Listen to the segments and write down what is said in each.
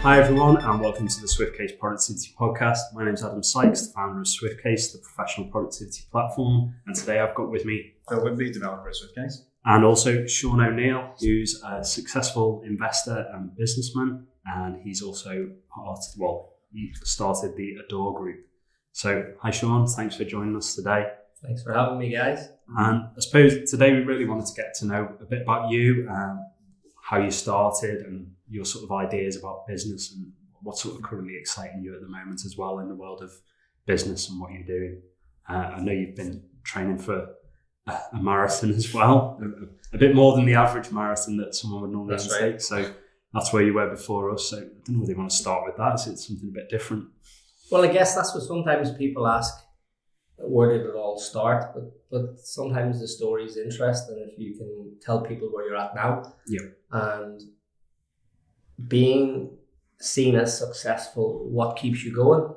Hi everyone, and welcome to the SwiftCase Productivity Podcast. My name is Adam Sykes, the founder of SwiftCase, the professional productivity platform. And today I've got with me Phil Whitby, developer at SwiftCase. And also Sean O'Neill, who's a successful investor and businessman. And he's also he started the Adore Group. So hi Sean, thanks for joining us today. Thanks for having me, guys. And I suppose today we really wanted to get to know a bit about you, how you started and your sort of ideas about business and what's sort of currently exciting you at the moment as well in the world of business and what you're doing. I know you've been training for a marathon as well, a bit more than the average marathon that someone would normally take. Right. So that's where you were before us. So I don't know whether you want to start with that. Is it something a bit different? Well, I guess that's what sometimes people ask, where did it all start? But sometimes the story is interesting if you can tell people where you're at now. Yeah. And being seen as successful, what keeps you going?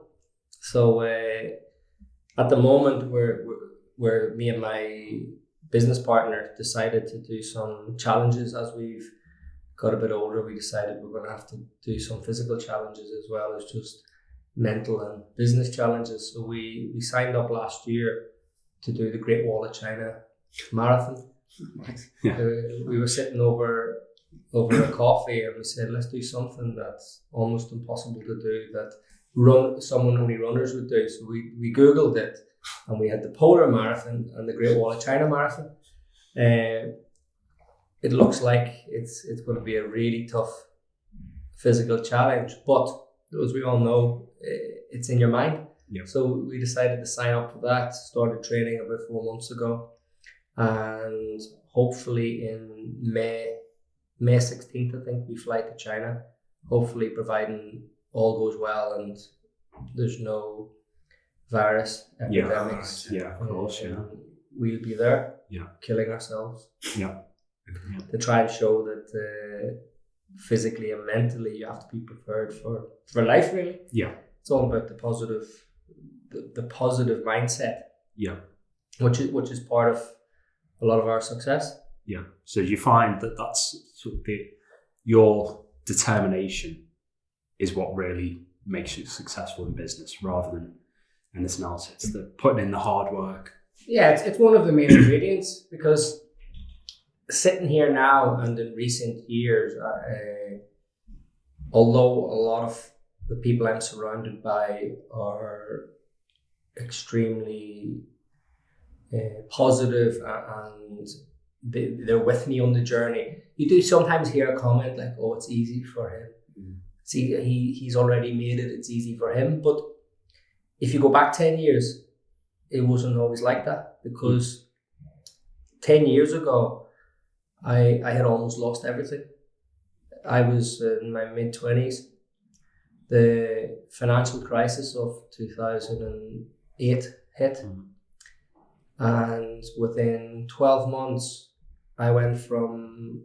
So at the moment, where me and my business partner decided to do some challenges as we've got a bit older. We decided we're going to have to do some physical challenges as well as just mental and business challenges. So we signed up last year to do the Great Wall of China Marathon. Yeah. We were sitting over a coffee and we said, let's do something that's almost impossible to do, that someone only runners would do. So we Googled it and we had the Polar Marathon and the Great Wall of China Marathon. It looks like it's going to be a really tough physical challenge, but as we all know, it's in your mind. Yeah. So we decided to sign up for that, started training about 4 months ago, and hopefully in May 16th, I think, we fly to China, hopefully providing all goes well and there's no virus epidemics. Yeah, of course, yeah. We'll be there, killing ourselves. Yeah. To try and show that physically and mentally you have to be prepared for life, really. Yeah. It's all about the positive mindset. Yeah. Which is part of a lot of our success. Yeah. So you find that that's sort of your determination is what really makes you successful in business rather than anything else. It's the putting in the hard work. Yeah, it's one of the main ingredients, because sitting here now and in recent years, although a lot of the people I'm surrounded by are extremely positive and they're with me on the journey, you do sometimes hear a comment like, oh, it's easy for him. See, he's already made it, it's easy for him. But if you go back 10 years, it wasn't always like that, because 10 years ago, I had almost lost everything. I was in my mid-20s. The financial crisis of 2008 hit. And within 12 months, I went from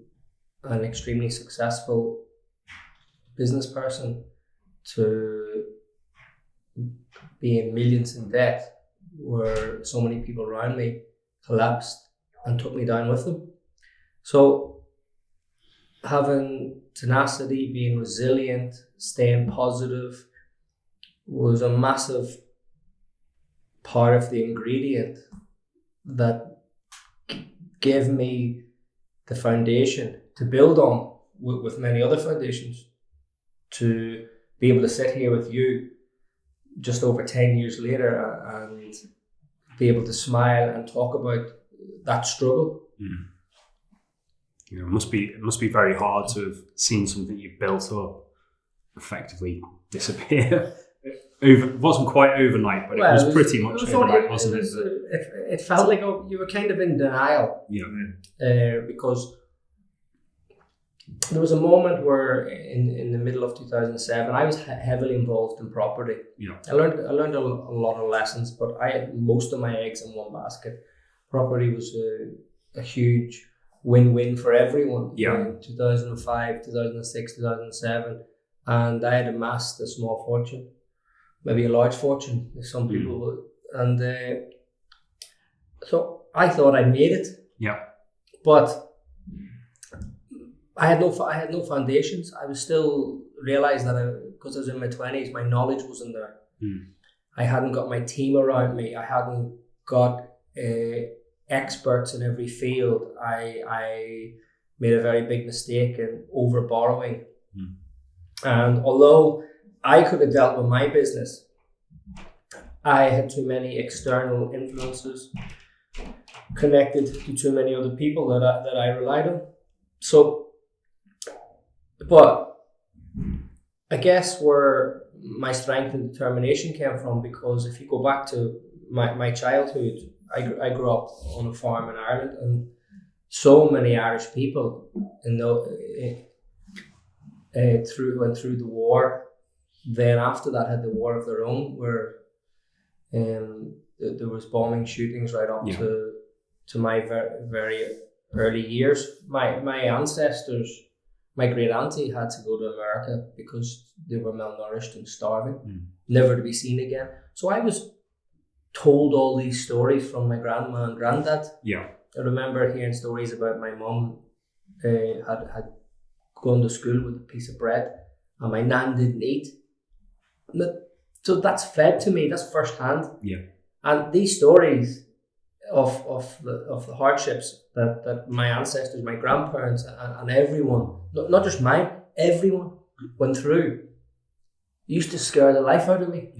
an extremely successful business person to being millions in debt, where so many people around me collapsed and took me down with them. So having tenacity, being resilient, staying positive was a massive part of the ingredient that gave me the foundation to build on with many other foundations, to be able to sit here with you just over 10 years later and be able to smile and talk about that struggle. It must be very hard to have seen something you've built up effectively disappear. It wasn't quite overnight, but it was pretty much overnight, wasn't it? It felt like you were kind of in denial. Yeah. Because there was a moment where in the middle of 2007, I was heavily involved in property. Yeah. I learned a lot of lessons, but I had most of my eggs in one basket. Property was a huge win-win for everyone. Yeah. In 2005, 2006, 2007, and I had amassed a small fortune, maybe a large fortune, if some people would. And so I thought I made it. Yeah. But I had no foundations. I was still realised that because I was in my 20s, my knowledge wasn't there. I hadn't got my team around me. I hadn't got experts in every field. I made a very big mistake in over borrowing. And although I could have dealt with my business, I had too many external influences connected to too many other people that I relied on. So, but I guess where my strength and determination came from, because if you go back to my childhood, I grew up on a farm in Ireland, and so many Irish people went through the war. Then after that had the war of their own, where there was bombing, shootings right up to my very, very early years. My ancestors, my great auntie had to go to America because they were malnourished and starving, never to be seen again. So I was told all these stories from my grandma and granddad. I remember hearing stories about my mum had gone to school with a piece of bread and my nan didn't eat. So that's fed to me, that's firsthand. And these stories of the hardships that my ancestors, my grandparents and everyone, not just mine, everyone went through, used to scare the life out of me.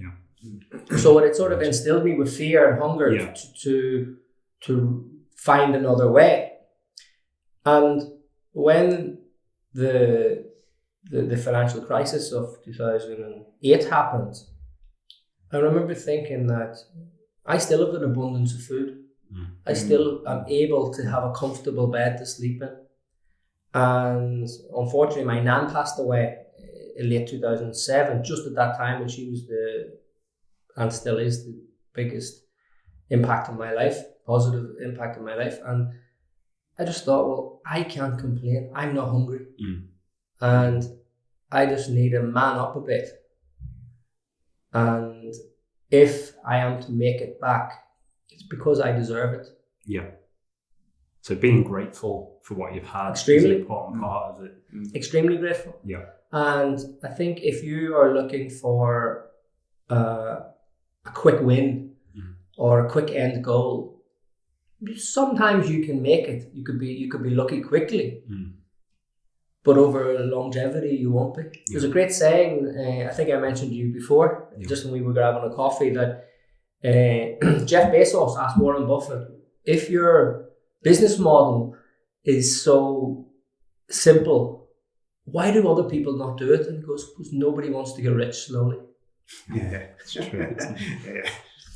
So it sort of instilled me with fear and hunger to find another way. And when the financial crisis of 2008 happened, I remember thinking that I still have an abundance of food. I still am able to have a comfortable bed to sleep in. And unfortunately, my nan passed away in late 2007, just at that time when she was and still is the biggest impact in my life, positive impact in my life. And I just thought, well, I can't complain. I'm not hungry. And I just need to man up a bit. And if I am to make it back, it's because I deserve it. So being grateful for what you've had Extremely. is an important part of it. Extremely grateful. And I think if you are looking for a quick win or a quick end goal, sometimes you can make it. You could be lucky quickly. But over longevity, you won't be. There's a great saying, I think I mentioned to you before, just when we were grabbing a coffee, that Jeff Bezos asked Warren Buffett, if your business model is so simple, why do other people not do it? And he goes, because nobody wants to get rich slowly. It's true.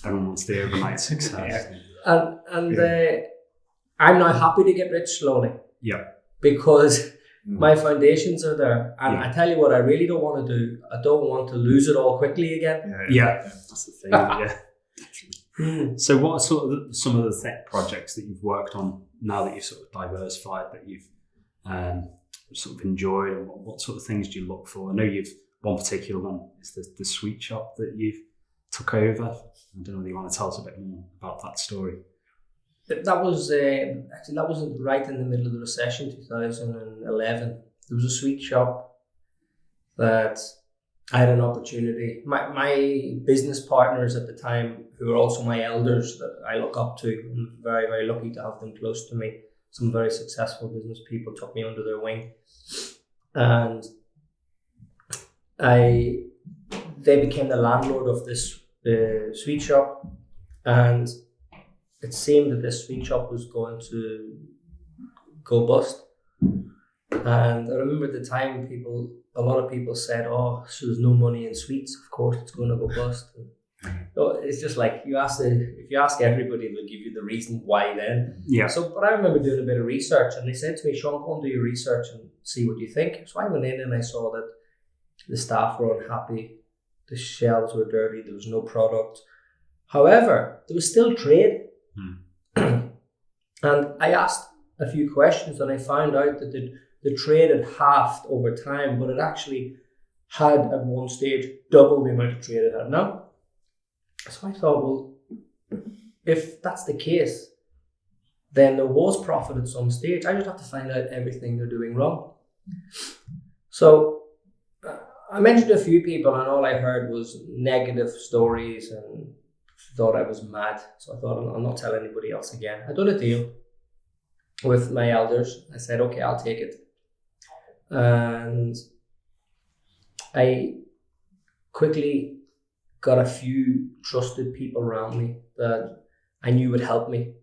Everyone wants the overnight success. And I'm now happy to get rich slowly. Because my foundations are there. And I tell you what I really don't want to do. I don't want to lose it all quickly again. That's the thing, So what are sort of some of the tech projects that you've worked on now that you've sort of diversified, that you've sort of enjoyed, and what sort of things do you look for? I know you've one particular one is the sweet shop that you've took over. I don't know whether you want to tell us a bit more about that story. That was actually that wasn't right in the middle of the recession, 2011. There was a sweet shop that I had an opportunity. My business partners at the time, who were also my elders that I look up to, I'm very, very lucky to have them close to me. Some very successful business people took me under their wing, and they became the landlord of this sweet shop, and it seemed that this sweet shop was going to go bust. And I remember at the time, a lot of people said, "Oh, so there's no money in sweets. Of course, it's going to go bust." It's just like if you ask everybody, they'll give you the reason why then. So, but I remember doing a bit of research, and they said to me, "Sean, go and do your research and see what you think." So I went in and I saw that the staff were unhappy, the shelves were dirty, there was no product. However, there was still trade. And I asked a few questions, and I found out that the trade had halved over time, but it actually had at one stage double the amount of trade it had now. So I thought, well, if that's the case, then there was profit at some stage. I just have to find out everything they're doing wrong. So I mentioned a few people, and all I heard was negative stories and thought I was mad. So I thought, I'll not tell anybody else again. I done a deal with my elders. I said, okay, I'll take it. And I quickly got a few trusted people around me that I knew would help me.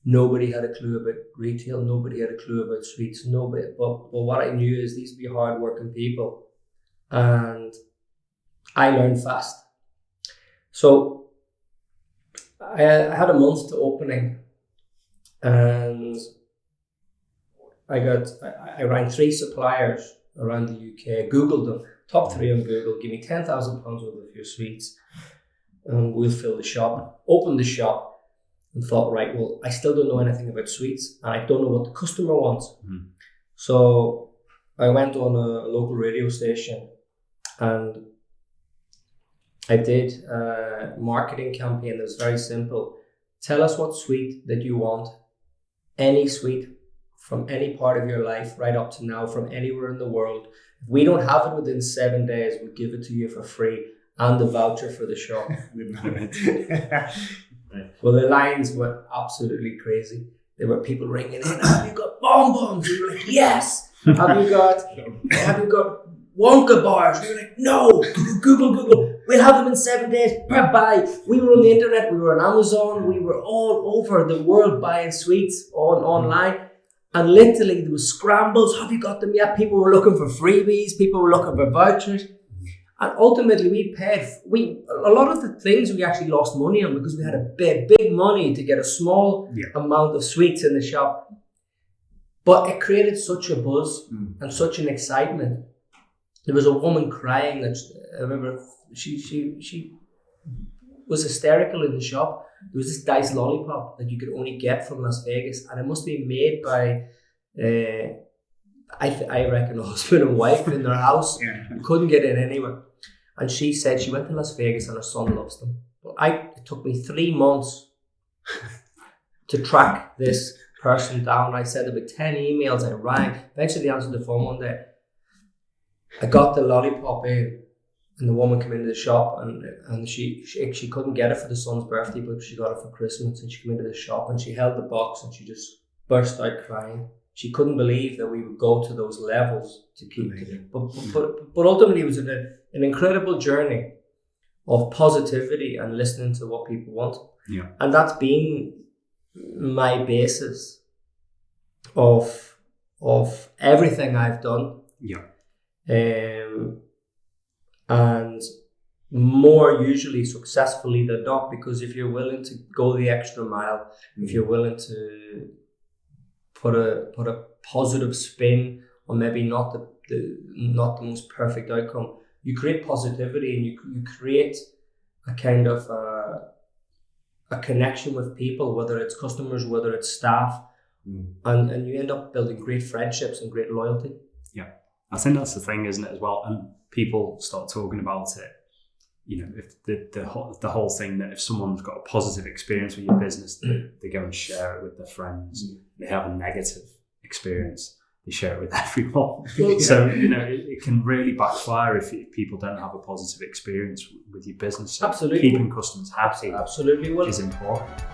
Nobody had a clue about retail. Nobody had a clue about sweets. Nobody. But what I knew is these would be hard-working people. And I learned fast. So I had a month to opening, and I ran 3 suppliers around the UK, Googled them, top 3 on Google, give me £10,000 worth of your sweets, and we'll fill the shop. Opened the shop and thought, right, well, I still don't know anything about sweets, and I don't know what the customer wants. So I went on a local radio station, and I did a marketing campaign that was very simple. Tell us what sweet that you want, any sweet from any part of your life right up to now, from anywhere in the world. If we don't have it within 7 days, we'll give it to you for free and the voucher for the shop. Well, the lines went absolutely crazy. There were people ringing in, have you got bonbons? We were like, yes. Have you got Wonka bars? We were like, no. Google. We'll have them in 7 days. Bye. We were on the internet. We were on Amazon. We were all over the world buying sweets online. And literally there was scrambles. Have you got them yet? People were looking for freebies. People were looking for vouchers. And ultimately a lot of the things we actually lost money on because we had a big money to get a small amount of sweets in the shop. But it created such a buzz and such an excitement. There was a woman crying that I remember she was hysterical in the shop. There was this diced lollipop that you could only get from Las Vegas, and it must be made by I reckon a husband and wife in their house. You couldn't get it anywhere. And she said she went to Las Vegas and her son loves them. But it took me 3 months to track this person down. I sent about 10 emails, I rang, eventually answered the phone one day. I got the lollipop in, and the woman came into the shop, and she couldn't get it for the son's birthday, but she got it for Christmas, and she came into the shop and she held the box and she just burst out crying. She couldn't believe that we would go to those levels to keep it. But ultimately it was an incredible journey of positivity and listening to what people want. Yeah. And that's been my basis of everything I've done. Yeah. And more usually successfully than not, because if you're willing to go the extra mile, if you're willing to put a positive spin on maybe not the most perfect outcome, you create positivity, and you create a kind of a connection with people, whether it's customers, whether it's staff, and you end up building great friendships and great loyalty. Yeah, I think that's the thing, isn't it, as well? And people start talking about it. You know, if the whole thing that if someone's got a positive experience with your business, they go and share it with their friends. They have a negative experience, they share it with everyone. So, you know, it can really backfire if people don't have a positive experience with your business. So absolutely. Keeping customers happy absolutely is important.